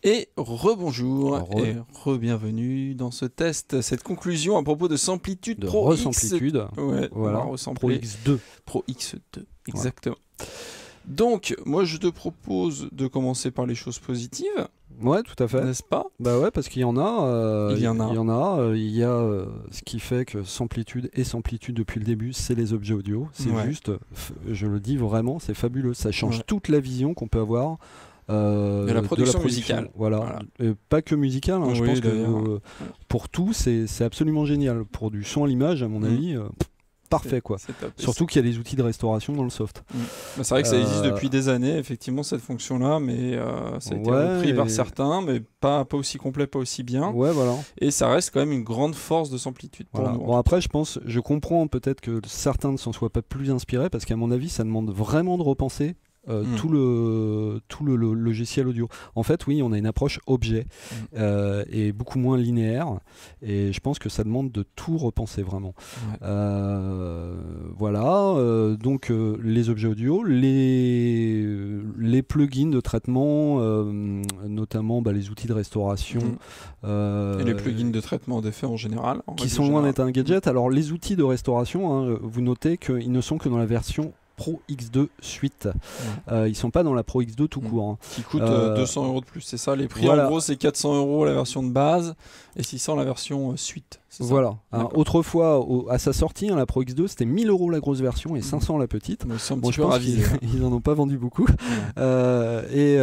Et rebonjour et re-bienvenue dans ce test, cette conclusion à propos de Samplitude de Pro Resamplitude. X. Ouais, voilà. Pro X2. Pro X2, exactement. Ouais. Donc, moi je te propose de commencer par les choses positives. Ouais, tout à fait. N'est-ce pas? Bah ouais, parce qu'il y en a. Il y en a. Il y a ce qui fait que Samplitude et Samplitude depuis le début, c'est les objets audio. C'est juste, je le dis vraiment, c'est fabuleux. Ça change toute la vision qu'on peut avoir. De la production musicale. Voilà. Et pas que musicale, hein, je pense que pour tout, c'est absolument génial. Pour du son à l'image, à mon avis, parfait quoi. Surtout qu'il y a des outils de restauration dans le soft. Bah, c'est vrai que ça existe depuis des années, effectivement, cette fonction-là, mais ça a été repris par certains, mais pas aussi complet, pas aussi bien. Ouais, voilà. Et ça reste quand même une grande force de Samplitude pour nous. Bon, après, je comprends peut-être que certains ne s'en soient pas plus inspirés, parce qu'à mon avis, ça demande vraiment de repenser tout le logiciel audio. En fait, oui, on a une approche objet et beaucoup moins linéaire, et je pense que ça demande de tout repenser vraiment. Voilà, donc les objets audio, les plugins de traitement, notamment les outils de restauration. Et les plugins de traitement d'effets en général. Qui sont loin d'être un gadget. Alors les outils de restauration, hein, vous notez qu'ils ne sont que dans la version Pro X2 Suite. Ils sont pas dans la Pro X2 tout court. Hein. Qui coûte 200 € de plus, c'est ça les prix. En gros, c'est 400 € la version de base et 600 la version Suite. Voilà. Autrefois, à sa sortie, la Pro X2, c'était 1000 € la grosse version et 500 la petite. Je pense qu'ils en ont pas vendu beaucoup. Et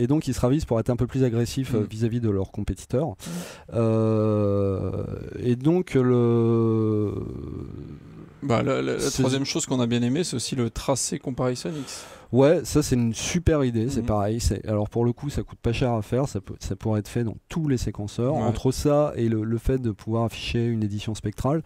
donc, ils se ravisent pour être un peu plus agressifs vis-à-vis de leurs compétiteurs. Et donc, la troisième chose qu'on a bien aimé, c'est aussi le tracé Comparison X. Ouais, ça c'est une super idée, c'est pareil. Alors pour le coup, ça coûte pas cher à faire, ça pourrait être fait dans tous les séquenceurs. Entre ça et le fait de pouvoir afficher une édition spectrale,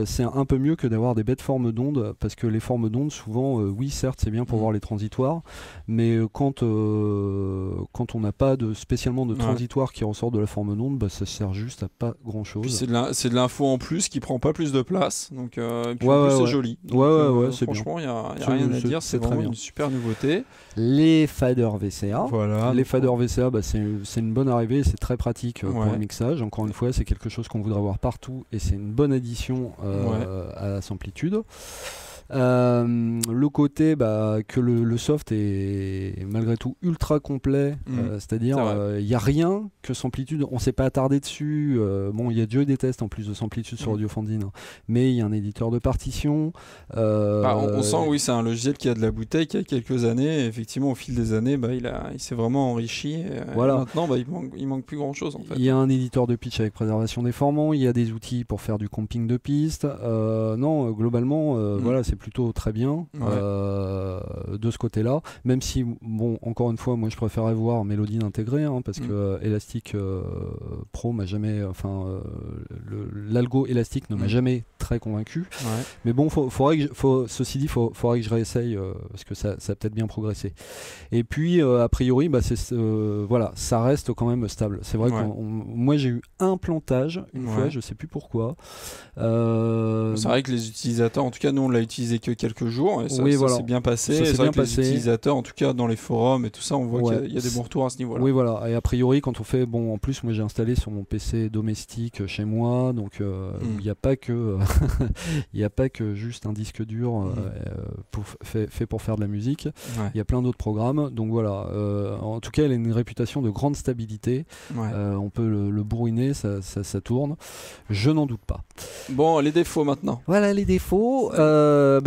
c'est un peu mieux que d'avoir des bêtes formes d'ondes, parce que les formes d'ondes, souvent, oui, certes, c'est bien pour voir les transitoires, mais quand on n'a pas spécialement de transitoire qui ressort de la forme d'onde, ça sert juste à pas grand chose. C'est de l'info en plus qui prend pas plus de place, donc puis en plus c'est joli. Donc, c'est bien. Franchement, il n'y a rien à dire, c'est vraiment une super nouveauté. Les faders VCA. Voilà, les faders VCA, c'est une bonne arrivée, c'est très pratique pour le mixage. Encore une fois, c'est quelque chose qu'on voudrait voir partout et c'est une bonne addition à la Samplitude. Le côté que le soft est malgré tout ultra complet, c'est-à-dire il n'y a rien que Samplitude, on s'est pas attardé dessus. Il y a déjà eu des tests en plus de Samplitude sur Audiophondine, mais il y a un éditeur de partition. On sent, oui, c'est un logiciel qui a de la bouteille, qui a quelques années. Et effectivement, au fil des années, il s'est vraiment enrichi. Et maintenant, il manque plus grand-chose. En fait. Il y a un éditeur de pitch avec préservation des formants, il y a des outils pour faire du comping de pistes. Globalement, c'est plutôt très bien de ce côté-là, même si encore une fois moi je préférais voir Mélodine intégrée, parce que Elastic Pro m'a jamais, l'algo Elastic ne m'a jamais très convaincu, mais bon, ceci dit, faudrait que je réessaye parce que ça a peut-être bien progressé. Et puis a priori ça reste quand même stable. C'est vrai que moi j'ai eu un plantage une fois, je sais plus pourquoi. C'est vrai que les utilisateurs, en tout cas nous on l'a utilisé que quelques jours et ça s'est bien passé. C'est vrai que les utilisateurs, en tout cas dans les forums et tout ça, on voit qu'il y a des bons retours à ce niveau-là. Oui, voilà. Et a priori, quand on fait, en plus, moi j'ai installé sur mon PC domestique chez moi, donc il n'y a pas que, il n'y a pas que juste un disque dur fait pour faire de la musique. Il y a plein d'autres programmes. Donc voilà. En tout cas, elle a une réputation de grande stabilité. On peut le bourriner, ça tourne. Je n'en doute pas. Bon, les défauts maintenant. Voilà les défauts.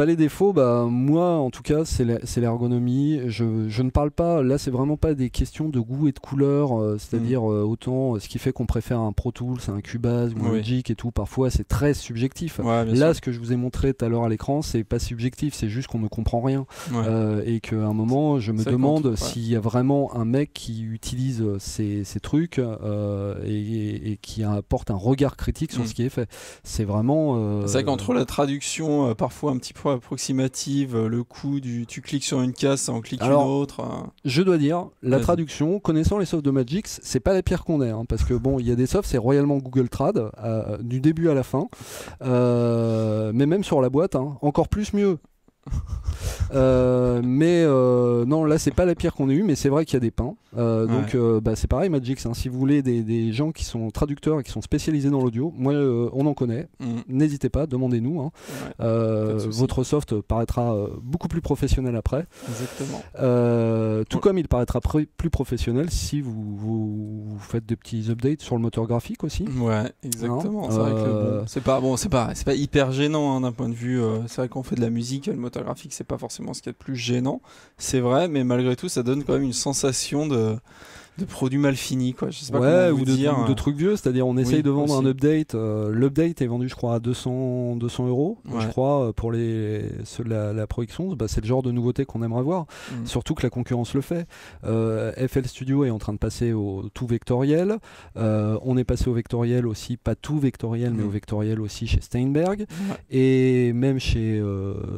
Les défauts, moi en tout cas c'est l'ergonomie. Je ne parle pas, là c'est vraiment pas des questions de goût et de couleur, c'est-à-dire autant ce qui fait qu'on préfère un Pro Tools, un Cubase ou un Logic et tout, parfois c'est très subjectif. Là ce que je vous ai montré tout à l'heure à l'écran, c'est pas subjectif, c'est juste qu'on ne comprend rien et qu'à un moment je me demande s'il y a vraiment un mec qui utilise ces trucs et qui apporte un regard critique sur ce qui est fait. C'est vraiment... C'est vrai qu'entre la traduction parfois un petit peu approximative, le coup tu cliques sur une case, ça en clique une autre. Je dois dire, la traduction, connaissant les softs de Magix, c'est pas la pire qu'on ait, parce que il y a des softs, c'est royalement Google Trad, du début à la fin, mais même sur la boîte, encore plus mieux. Mais non, là c'est pas la pire qu'on ait eue, mais c'est vrai qu'il y a des pains. Donc c'est pareil, Magix, hein, si vous voulez des gens qui sont traducteurs et qui sont spécialisés dans l'audio, moi on en connaît. N'hésitez pas, demandez-nous. Hein. Votre soft paraîtra beaucoup plus professionnel après. Exactement. Tout comme il paraîtra plus professionnel si vous faites des petits updates sur le moteur graphique aussi. Ouais, exactement. C'est vrai que c'est pas hyper gênant hein, d'un point de vue. C'est vrai qu'on fait de la musique, le moteur graphique c'est pas forcément ce qu'il y a de plus gênant, c'est vrai, mais malgré tout ça donne quand même une sensation de produits mal finis, quoi. Je sais pas comment vous dire. Ou de trucs vieux, c'est-à-dire on essaye de vendre un update. L'update est vendu, je crois, à 200 €, je crois, pour la production. C'est le genre de nouveauté qu'on aimerait voir. Surtout que la concurrence le fait. FL Studio est en train de passer au tout vectoriel. On est passé au vectoriel aussi, pas tout vectoriel, mais au vectoriel aussi chez Steinberg. Et même chez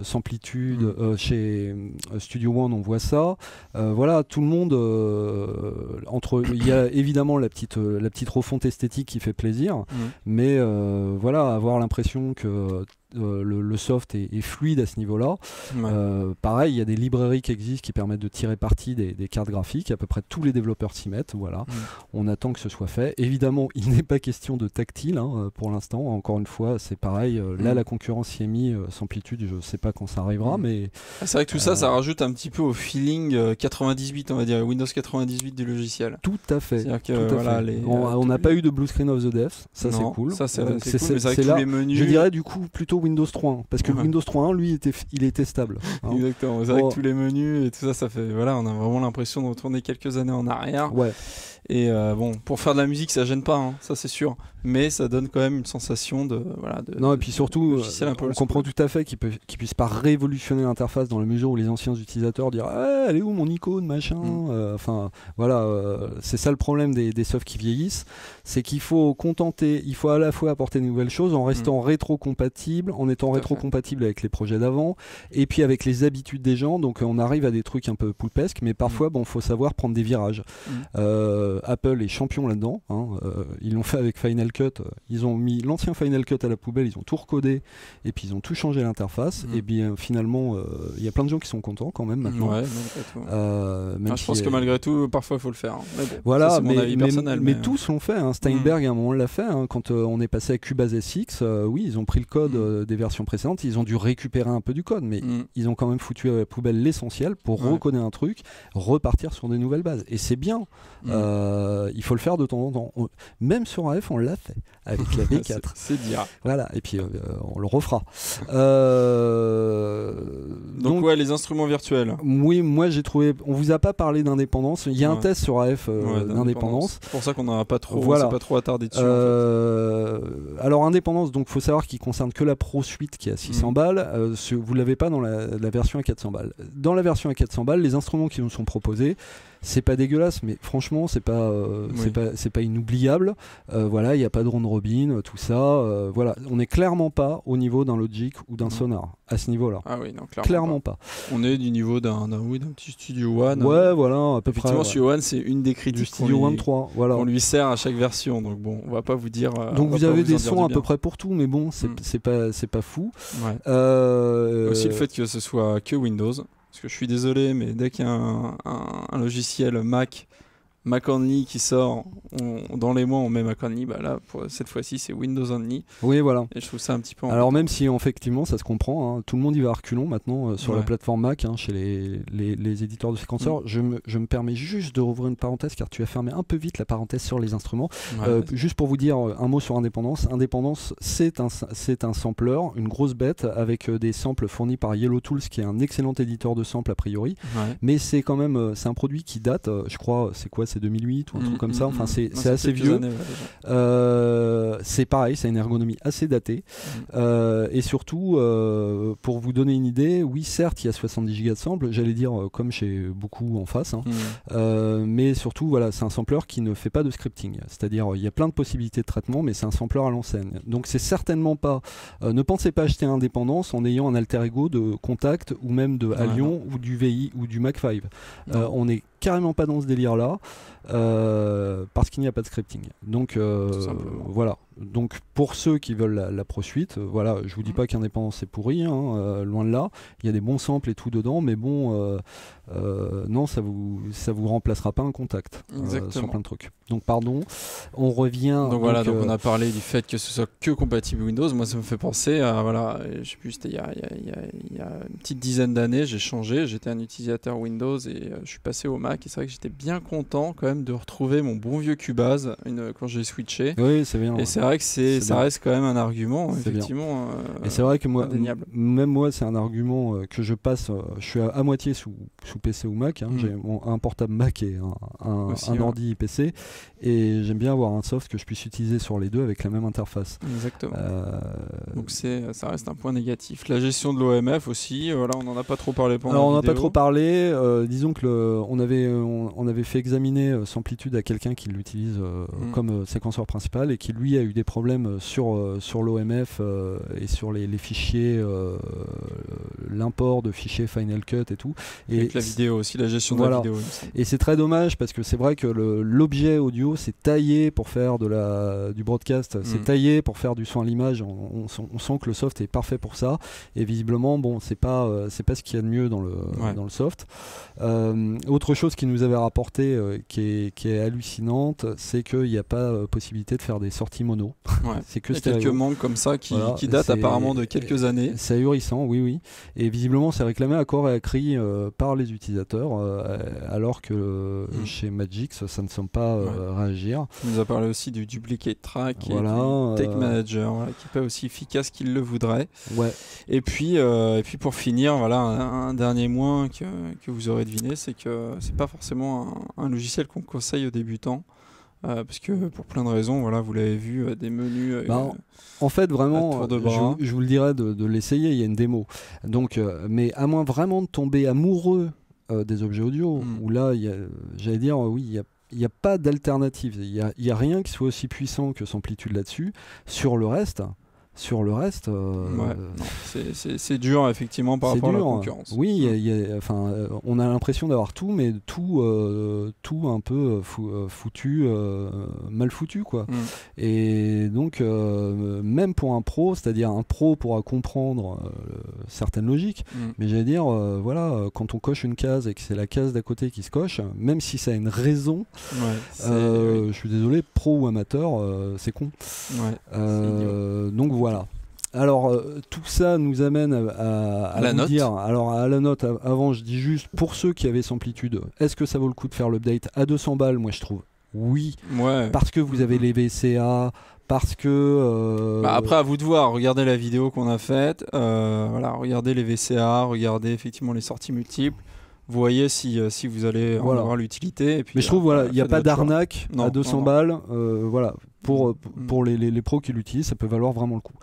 Samplitude, chez Studio One, on voit ça. Voilà, tout le monde... il y a évidemment la petite refonte esthétique qui fait plaisir, mais voilà, avoir l'impression que le soft est fluide à ce niveau-là. Pareil, il y a des librairies qui existent qui permettent de tirer parti des cartes graphiques. À peu près tous les développeurs s'y mettent. Voilà. On attend que ce soit fait. Évidemment, il n'est pas question de tactile hein, pour l'instant. Encore une fois, c'est pareil. Là, la concurrence s'y est mise. Samplitude, je ne sais pas quand ça arrivera, mais c'est vrai que tout ça rajoute un petit peu au feeling 98, on va dire Windows 98 du logiciel. Tout à fait. Que, on n'a pas eu de Blue Screen of the Dev. Ça, c'est cool. Ça, c'est cool. Mais c'est là, les menus... je dirais du coup plutôt Windows 3.1 parce que Windows 3.1 lui il était stable hein. Exactement, c'est vrai que tous les menus et tout ça fait on a vraiment l'impression de retourner quelques années en arrière et pour faire de la musique ça gêne pas hein, ça c'est sûr, mais ça donne quand même une sensation de non et puis surtout on comprend tout à fait qu'ils puissent pas révolutionner l'interface dans la mesure où les anciens utilisateurs diront elle est où mon icône machin enfin voilà c'est ça le problème des softs qui vieillissent, c'est qu'il faut il faut à la fois apporter de nouvelles choses en restant rétro-compatible, en étant rétro-compatible avec les projets d'avant et puis avec les habitudes des gens, donc on arrive à des trucs un peu poulpesques, mais parfois faut savoir prendre des virages. Apple est champion là-dedans hein. Ils l'ont fait avec Final Cut, ils ont mis l'ancien Final Cut à la poubelle, ils ont tout recodé et puis ils ont tout changé l'interface et bien finalement il y a plein de gens qui sont contents quand même maintenant. Je pense que malgré tout parfois il faut le faire hein. Mais bon, voilà, ça, c'est mon avis personnel, mais tous l'ont fait hein. Steinberg à un moment l'a fait hein. Quand on est passé à Cubase SX, oui ils ont pris le code des versions précédentes, ils ont dû récupérer un peu du code, mais ils ont quand même foutu à la poubelle l'essentiel pour recoder un truc, repartir sur des nouvelles bases, et c'est bien. Il faut le faire de temps en temps. Même sur AF on l'a fait avec la V4. c'est dire. Voilà, et puis on le refera. Donc les instruments virtuels. Oui, moi j'ai trouvé. On vous a pas parlé d'indépendance. Il y a un test sur AF d'indépendance. C'est pour ça qu'on n'en a pas trop. On s'est pas trop attardé dessus. Alors indépendance, donc faut savoir qu'il concerne que la Pro Suite qui est à 600 balles. Vous l'avez pas dans la version à 400 balles. Dans la version à 400 balles, les instruments qui nous sont proposés, c'est pas dégueulasse, mais franchement c'est pas inoubliable. Voilà, il y a pas de round robin, tout ça. Voilà, on n'est clairement pas au niveau d'un Logic ou d'un Sonar à ce niveau-là. Ah oui, non, clairement pas. On est du niveau d'un petit Studio One. Ouais, voilà, à peu près. Studio One, c'est une des critiques du Studio One 3. Voilà. On lui sert à chaque version, donc bon, on va pas vous dire. Donc vous avez des sons à peu près pour tout, mais bon, c'est pas fou. Aussi le fait que ce soit que Windows. Parce que je suis désolé, mais dès qu'il y a un logiciel Mac Only qui sort, dans les mois on met Mac Only, là cette fois-ci c'est Windows Only. Oui, voilà. Et je trouve ça un petit peu. Alors même si effectivement ça se comprend, hein, tout le monde y va à reculons maintenant sur la plateforme Mac, hein, chez les éditeurs de séquenceurs. Je me permets juste de rouvrir une parenthèse car tu as fermé un peu vite la parenthèse sur les instruments. Juste pour vous dire un mot sur Indépendance. Indépendance, c'est un sampler, une grosse bête avec des samples fournis par Yellow Tools qui est un excellent éditeur de samples a priori. Mais c'est quand même c'est un produit qui date, je crois, c'est quoi, c'est 2008 ou un truc comme ça, enfin c'est assez vieux. C'est pareil, c'est une ergonomie assez datée. Et surtout, pour vous donner une idée, oui certes il y a 70 Go de samples, j'allais dire comme chez beaucoup en face, hein. Mais surtout voilà, c'est un sampler qui ne fait pas de scripting, c'est-à-dire il y a plein de possibilités de traitement, mais c'est un sampler à l'ancienne. Donc c'est certainement pas, ne pensez pas acheter Indépendance en ayant un alter ego de Contact ou même de Allion ou du VI ou du Mac 5. On est carrément pas dans ce délire là. parce qu'il n'y a pas de scripting. Donc voilà. Donc pour ceux qui veulent la Pro Suite, voilà, je vous dis pas qu'Indépendant c'est pourri, hein, loin de là. Il y a des bons samples et tout dedans, mais bon, non, ça vous remplacera pas un contact sur plein de trucs. Donc pardon, on revient. Donc voilà, donc on a parlé du fait que ce soit que compatible Windows. Moi, ça me fait penser à, voilà, je sais plus, c'était il y a une petite dizaine d'années, j'ai changé, j'étais un utilisateur Windows et je suis passé au Mac, et c'est vrai que j'étais bien content quand même de retrouver mon bon vieux Cubase quand j'ai switché. Oui, c'est bien. Et c'est vrai que ça reste quand même un argument, effectivement. Et c'est vrai que moi, indéniable. même moi, c'est un argument que je passe. Je suis à moitié sous PC ou Mac. Hein. J'ai un portable Mac et un ordi PC. Et j'aime bien avoir un soft que je puisse utiliser sur les deux avec la même interface. Exactement. Donc ça reste un point négatif. La gestion de l'OMF aussi, voilà, on n'en a pas trop parlé pendant la vidéo. On n'en a pas trop parlé. Disons que on avait fait examiner Samplitude à quelqu'un qui l'utilise comme séquenceur principal et qui lui a eu des problèmes sur l'OMF et sur les fichiers, l'import de fichiers Final Cut et tout. Et avec la vidéo aussi, la gestion de la vidéo. Et c'est très dommage parce que c'est vrai que l'objet audio c'est taillé pour faire du broadcast, c'est taillé pour faire du son à l'image. On sent que le soft est parfait pour ça. Et visiblement, bon, c'est pas ce qu'il y a de mieux dans le soft. Autre chose qui nous avait rapporté, qui est hallucinante, c'est qu'il n'y a pas possibilité de faire des sorties mono. Ouais. C'est que il y a quelques manques comme ça qui datent apparemment de quelques années. C'est ahurissant, oui. Et visiblement, c'est réclamé à corps et à cri par les utilisateurs, alors que chez Magix, ça ne semble pas réagir. On nous a parlé aussi du duplicate track et du Take Manager, qui n'est pas aussi efficace qu'il le voudrait. Ouais. Et puis pour finir, voilà, un dernier point que vous aurez deviné, c'est que c'est pas forcément un logiciel qu'on conseille aux débutants. Parce que pour plein de raisons, voilà, vous l'avez vu, des menus. En fait, vraiment, je vous le dirais de l'essayer. Il y a une démo. Donc, mais à moins vraiment de tomber amoureux des objets audio, où là, j'allais dire, oui, il n'y a pas d'alternative. Il y a rien qui soit aussi puissant que Samplitude là-dessus. Sur le reste. C'est dur effectivement par rapport à la concurrence. Oui, on a l'impression d'avoir tout, mais tout un peu foutu, mal foutu quoi. Et donc même pour un pro, c'est-à-dire un pro pourra comprendre certaines logiques, mais j'allais dire voilà, quand on coche une case et que c'est la case d'à côté qui se coche, même si ça a une raison, je suis désolé, pro ou amateur, c'est con. Donc voilà. Alors tout ça nous amène à la note. Alors à la note, avant je dis juste pour ceux qui avaient Samplitude, est-ce que ça vaut le coup de faire l'update à 200 balles? Moi je trouve oui, parce que vous avez les VCA, parce que après à vous de voir, regardez la vidéo qu'on a faite, voilà, regardez les VCA, regardez effectivement les sorties multiples. Vous voyez si vous allez en avoir l'utilité. Mais je trouve il n'y a pas d'arnaque à 200 balles. Voilà, pour les pros qui l'utilisent, ça peut valoir vraiment le coup.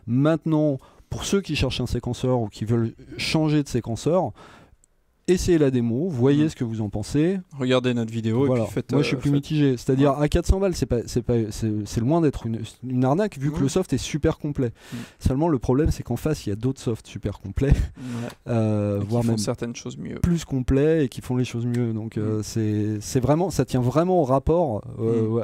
Maintenant, pour ceux qui cherchent un séquenceur ou qui veulent changer de séquenceur, essayez la démo, voyez ce que vous en pensez. Regardez notre vidéo et puis faites. Moi je suis plus mitigé, c'est-à-dire à 400 balles c'est loin d'être une arnaque vu que le soft est super complet. Seulement le problème c'est qu'en face il y a d'autres softs super complets, voire même certaines choses mieux, plus complets et qui font les choses mieux. Donc c'est vraiment, ça tient vraiment au rapport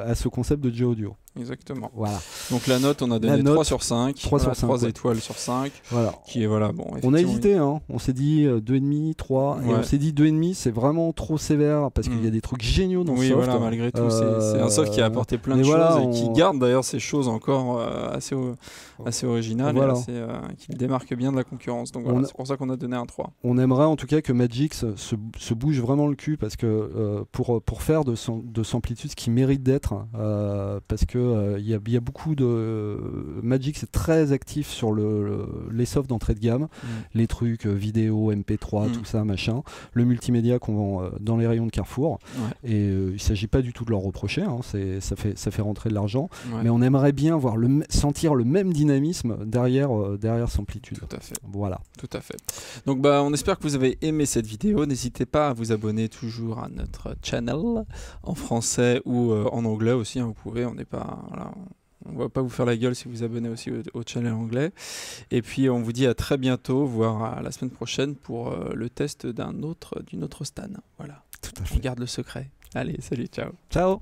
à ce concept de G-Audio. Exactement. Voilà. Donc la note, on a donné 3 sur 5. 3 étoiles sur 5. Voilà. Qui est, voilà, bon, on a hésité, hein. On s'est dit 2,5, 3. Et on s'est dit 2,5, c'est vraiment trop sévère parce qu'il y a des trucs géniaux dans le soft. Oui, voilà, malgré tout, c'est un soft qui a apporté plein de choses et qui garde d'ailleurs ces choses encore assez originales et qui le démarque bien de la concurrence. Donc voilà, c'est pour ça qu'on a donné un 3. On aimerait en tout cas que Magix se bouge vraiment le cul parce que pour faire de Samplitude ce qui mérite d'être, parce que il y a beaucoup de Magix est très actif sur les softs d'entrée de gamme, les trucs vidéo, MP3, tout ça, machin, le multimédia qu'on vend dans les rayons de Carrefour. Et il s'agit pas du tout de leur reprocher, hein, ça fait rentrer de l'argent, mais on aimerait bien sentir le même dynamisme derrière Samplitude. Tout à fait. Voilà. Tout à fait. Donc on espère que vous avez aimé cette vidéo. N'hésitez pas à vous abonner toujours à notre channel en français ou en anglais aussi, hein, vous pouvez, on n'est pas voilà, on va pas vous faire la gueule si vous abonnez aussi au channel anglais. Et puis on vous dit à très bientôt, voire à la semaine prochaine pour le test d'une autre stan. Voilà. Tout à fait. On garde le secret. Allez, salut, ciao. Ciao.